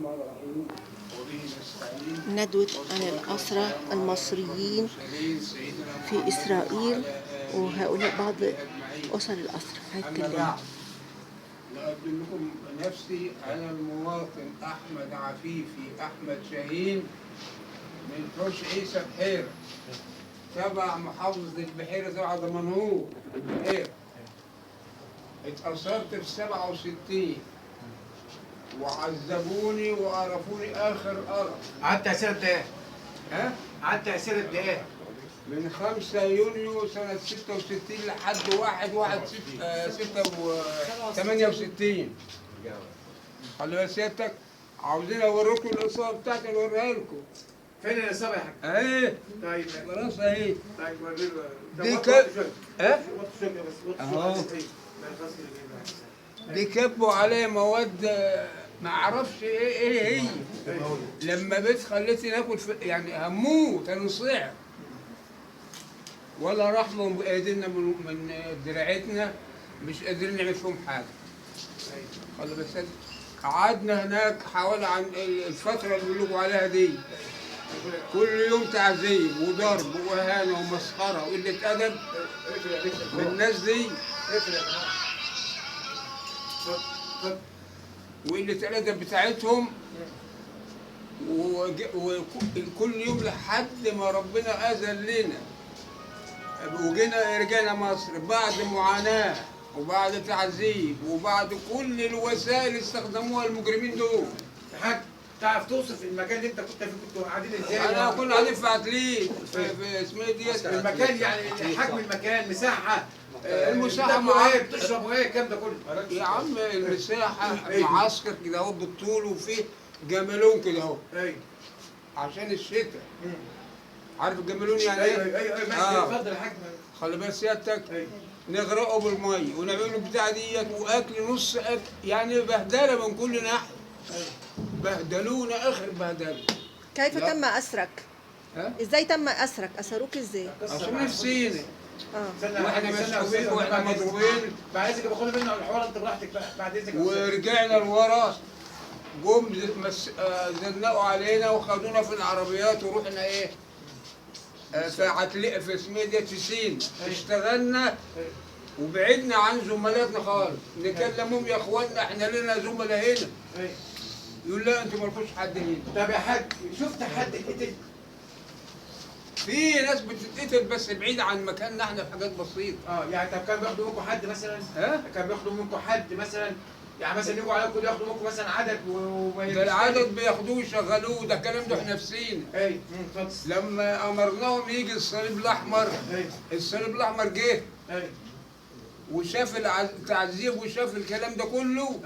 الرحمن الرحيم وبه نستعين. ندوة عن الأسرى المصريين في إسرائيل وهؤلاء بعض أسر الأسرى. هيتكلموا. نقدم لكم نفسي. أنا المواطن أحمد عفيفي أحمد شاهين من حوش عيسى بحيرة تبع محافظة البحيرة تبع دمنهور البحيرة. اتأثرت في 67 وعذبوني وقرفوني آخر قرف. قعدت تأثير قد إيه؟ ها؟ قعدت تأثير قد إيه؟ من 5 يونيو سنة 66 لحد 1/1/68. خلي بالك سيادتك، عاوزين اوريكم الإصابة بتاعتي اوريها لكم. فين الإصابة يا حاج؟ اهي طيب خلاص اهي. طيب وريله. دي وطي كده شوية. ها؟ وطي شوية بس وطي أهو. شوية. لا، خلاص كده. دي كتبوا عليها مواد ما اعرفش ايه هي. لما بيت خليتني ناكل يعني هموت انا صعب. ولا رحمه بايدينا من دراعتنا، مش قادرين نعمل فيهم حاجه. خلي بالك قعدنا هناك حوالي عن الفتره اللي بيقولوا عليها دي كل يوم تعذيب وضرب واهانه ومسخره وقله ادب من الناس دي وقله الادب بتاعتهم. وكل يوم لحد ما ربنا اذن لنا رجعنا مصر بعد معاناه وبعد تعذيب وبعد كل الوسائل اللي استخدموها المجرمين دول. يا حاج تعرف توصف المكان اللي أنت كنت فيه كنتوا قاعدين إزاي؟ انا كنا قاعدين في عتلين في اسمها إيه ديت المكان يعني حجم المكان مساحة المساحة بتاكلوا إيه بتشربوا إيه الكلام ده كله؟ يا عم المساحة معسكر كده اهو بالطول وفيه جمالون كده اهو أيوه عشان الشتاء. عارف الجمالون يعني ايه؟ أيوه ماشي اتفضل يا حاج. خلي بالك سيادتك، أيوه نغرقه بالمية ونعمله البتاعة ديت واكل نص اكل، يعني بهدلة من كل ناحية. بهدلونا اخر بهدلة. كيف لا. تم أسرك؟ ها؟ إزاي تم أسرك؟ أسروك إزاي؟ عشان نفسينا آه. واحنا مسؤولين واحنا مضروبين. بعد اذنك باخد منه الحوار انت براحتك بقى بعد اذنك. ورجعنا لورا جم زنقوا علينا وخدونا في العربيات ورحنا ايه في اسمها ديت في سين. اشتغلنا وبعدنا عن زملاتنا خالص. نكلمهم يا اخوانا احنا لنا زملاء هنا. يقول لا انتوا مالكوش حد هنا. طب يا حاج شفت حد اتقتل؟ في ناس بتتقتل بس بعيد عن مكاننا احنا في حاجات بسيطه. يعني طب كان بياخدوا منكم حد مثلا؟ ها؟ كان بياخدوا منكم حد مثلا؟ يعني مثلا يجوا عليكم ياخدوا منكم مثلا عدد وما ده العدد بياخدوه ويشغلوه، ده الكلام ده احنا في سينا. اتفضل. لما امرناهم يجي الصليب الاحمر، الصليب الاحمر جه وشاف التعذيب وشاف الكلام ده كله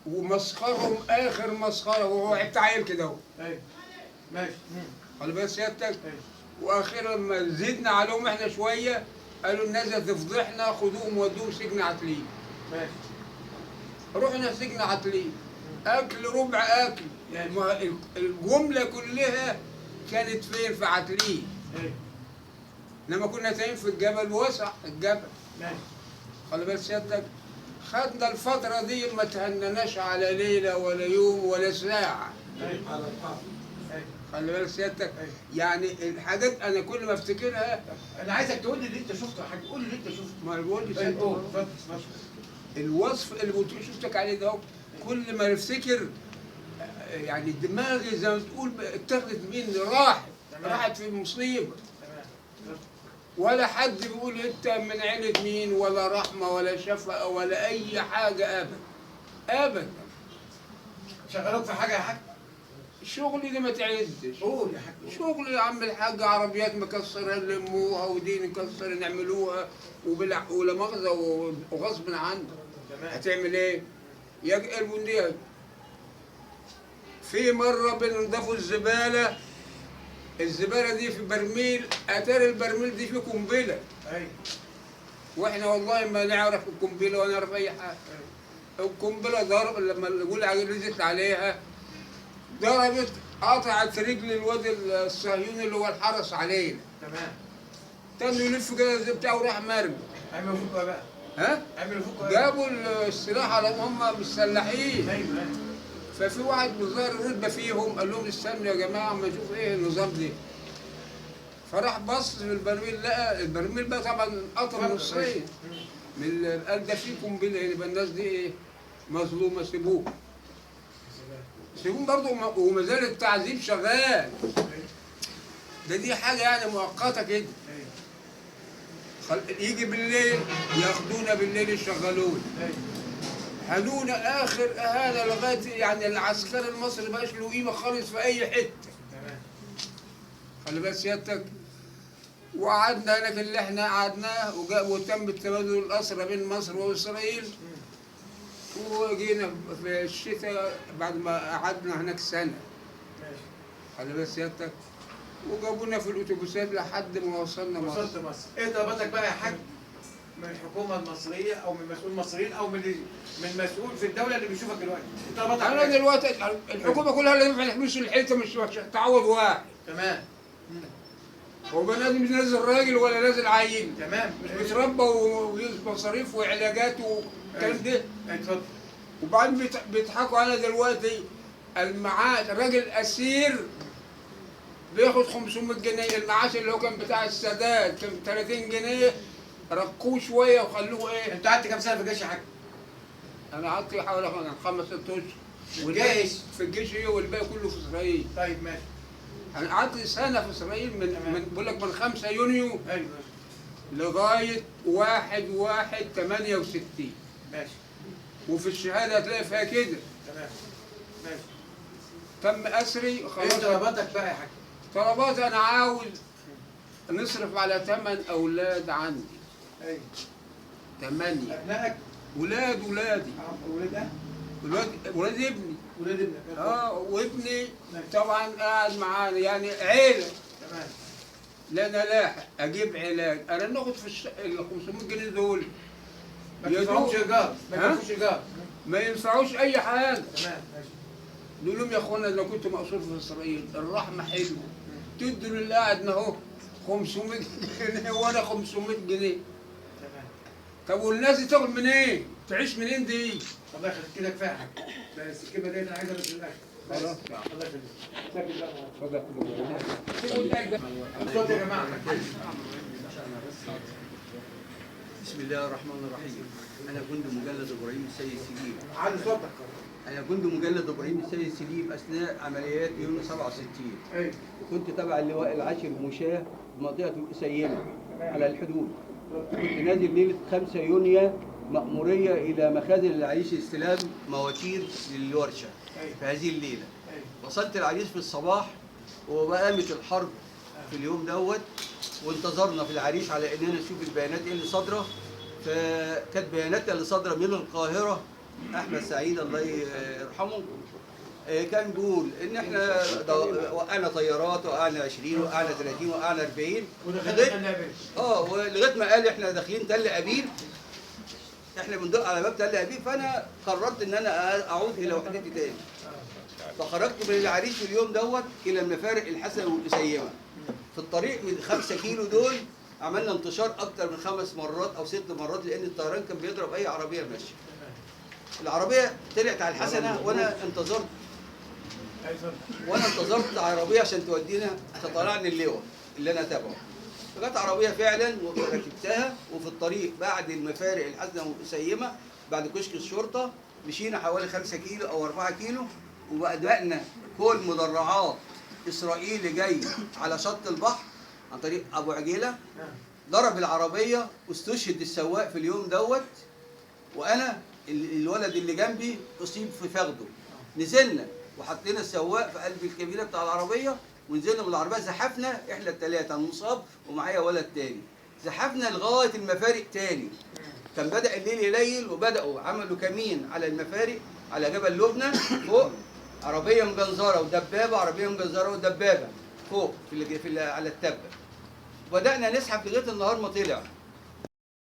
ومسخرهم اخر مسخره وهو بتاع عيل كده اهو. ماشي. خلي بالك سيادتك. واخيرا لما زدنا عليهم احنا شويه قالوا الناس هتفضحنا خدوهم ودوهم سجن عتلين. ماشي. رحنا سجن عتلين، اكل ربع اكل. الجمله كلها كانت فين؟ في عتلين. لما كنا تايين في الجبل وسع الجبل. ماشي. خلي بالك سيادتك، خدنا الفترة دي ما تهنناش على ليلة ولا يوم ولا ساعة. خلي بالك سيادتك، يعني الحاجات أنا كل ما أفتكرها. أنا عايزك تقول لي اللي أنت شفته يا حاج، قول لي اللي أنت شفته. ما بقول لي اتفضل. الوصف اللي شفتك عليه ده كل ما نفتكر يعني دماغي زي ما تقول اتاخدت مني راحت في مصيبة. ولا حد بيقول انت من عيلة مين ولا رحمة ولا شفقة ولا اي حاجة ابدا ابدا. شغلوك في حاجة يا حاج؟ شغلي دي ما تعدش. قول يا حاج. شغلي يا عم الحاج عربيات مكسرة نلموها ودي نكسر نعملوها ولا مؤاخذة وغصب عنك. هتعمل ايه؟ يجي البندية. في مرة بنضافوا الزبالة دي في برميل، اتاري البرميل دي فيه قنبلة. واحنا والله ما نعرف القنبلة ولا نعرف اي حاجة. القنبلة ضرب لما الولعة نزلت عليها ضربت قطعت رجل الواد الصهيوني اللي هو الحرس علينا. تمام. تاني يلف كده زي بتاعه وراح مرمي. عملوا فوق بقى؟ ها؟ عملوا فوق جابوا السلاح على هم مسلحين. ففي واحد من ظاهر الرتبه فيهم قال لهم استنوا يا جماعه اما نشوف ايه النظام ده. فراح بص في البرميل، لقى البرميل بقى طبعا قطر نصين من قال ده فيه قنبله، يبقى الناس دي ايه مظلومه، سيبوه سيبوهم برضه، وما زال التعذيب شغال. دي حاجه يعني مؤقته كده. يجي بالليل ياخدونا بالليل يشغلونا، هنونا اخر اهانه لغايه يعني العسكري المصري ما بقاش له قيمه خالص في اي حته. خلي بالك سيادتك. وقعدنا هناك اللي احنا قعدناه، وتم تبادل الاسرى بين مصر واسرائيل. وجينا في الشتاء بعد ما قعدنا هناك سنه. خلي بالك سيادتك. وجابونا في الاتوبيسات لحد ما وصلنا مصر. وصلت مصر. ايه طلباتك بقى يا حاج من الحكومه المصريه او من مسؤول مصريين او من مسؤول في الدوله اللي بيشوفك دلوقتي؟ طلباتك انا إيه؟ دلوقتي الحكومه كلها اللي ينفع الفلوس الحته مش تعوض واحد. تمام. هو بني ادم مش نازل راجل ولا نازل عيل. تمام. مش بيتربى ويجيب مصاريف وعلاجات والكلام ده. اتفضل. وبعدين بيضحكوا علينا دلوقتي. المعاش الراجل اسير بياخد 500 جنيه، المعاش اللي هو كان بتاع السادات كان 30 جنيه، رقوه شويه وخلوه ايه؟ انت قعدت كام سنه في الجيش يا حاج؟ انا قعدت حوالي 5 6 اشهر. في الجيش؟ في الجيش ايه، والباقي كله في اسرائيل. طيب ماشي. انا قعدت سنه في اسرائيل من بقول لك من 5 يونيو ايوه لغايه 1/1/68. ماشي. وفي الشهاده هتلاقي فيها كده. تمام. ماشي. تم اسري ايه خلاص. طلباتك بقى يا حاج؟ طلبات انا عاوز نصرف على 8 اولاد عندي. ايوه. 8 ابنائك؟ ولادي. ولاد ايه؟ ولاد ابني. ولاد ابنك. وابني ماشي. طبعا قاعد معانا يعني عيله. تمام. لا انا لاحق اجيب علاج. انا ناخد في ال 500 جنيه دول ما تدفعوش ايجار. ما تدفعوش ايجار. ما ينفعوش اي حاجه. تمام ماشي. نقول لهم يا اخوانا لو كنت مقصور في اسرائيل الرحمه حلوه، تدوا للي قاعد اهو 500 جنيه وانا 500 جنيه. تمام. طب والناس دي تاكل منين؟ تعيش منين دي؟ الله يخليك كده كفايه يا حاج. بس الكلمه دي انا عايزها بس للاخر. خلاص. الله يخليك. ساكت بقى. اتفضل. الصوت يا جماعه. بسم الله الرحمن الرحيم. أنا جندي مجلد إبراهيم السيد سليم. علي صوتك. أنا جندي مجلد إبراهيم السيد سليم أثناء عمليات يونيو 67. ايوه. وكنت تبع اللواء العاشر مشاة بمنطقة القسيمة على الحدود. كنت نازل ليلة 5 يونيو مأمورية إلى مخازن العريش استلام مواتير للورشة في هذه الليلة. وصلت العريش في الصباح وقامت الحرب في اليوم دوت، وانتظرنا في العريش على اننا نشوف البيانات ايه اللي صادره. فكانت بياناتها اللي صادره من القاهره احمد سعيد الله يرحمه كان بيقول ان احنا وقعنا طيارات، وقعنا 20 وقعنا 30 وقعنا 40 ولغايه ما قال احنا داخلين تل ابيب، احنا بندق على باب تل ابيب. فانا قررت ان انا اعود الى وحدتي تاني، فخرجت من العريش في اليوم دوت الى المفارق الحسن والقسيمه. في الطريق من 5 كيلو دول عملنا انتشار اكتر من 5 مرات او 6 مرات، لان الطيران كان بيضرب اي عربيه ماشيه. العربيه طلعت على الحسنه وانا انتظرت عربيه عشان تودينا تطلعني اللواء اللي انا تابعه. فجت عربيه فعلا وركبتها، وفي الطريق بعد المفارق الحسنه والقسيمه بعد كشك الشرطه مشينا حوالي 5 كيلو او 4 كيلو، وبدأنا كل مدرعات إسرائيلي جاي على شط البحر عن طريق أبو عجيلة. ضرب العربية واستشهد السواق في اليوم دوت، وأنا الولد اللي جنبي أصيب في فخده. نزلنا وحطينا السواق في قلب الكابينة بتاع العربية، ونزلنا من العربية زحفنا إحنا الثلاثة المصاب ومعايا ولد تاني، زحفنا لغاية المفارق تاني. كان بدأ الليل يليل وبدأوا عملوا كمين على المفارق على جبل لبنى فوق، عربية مجنزرة ودبابة، عربية مجنزرة ودبابة فوق على التبة. بدأنا نسحب لغاية النهار ما طلع.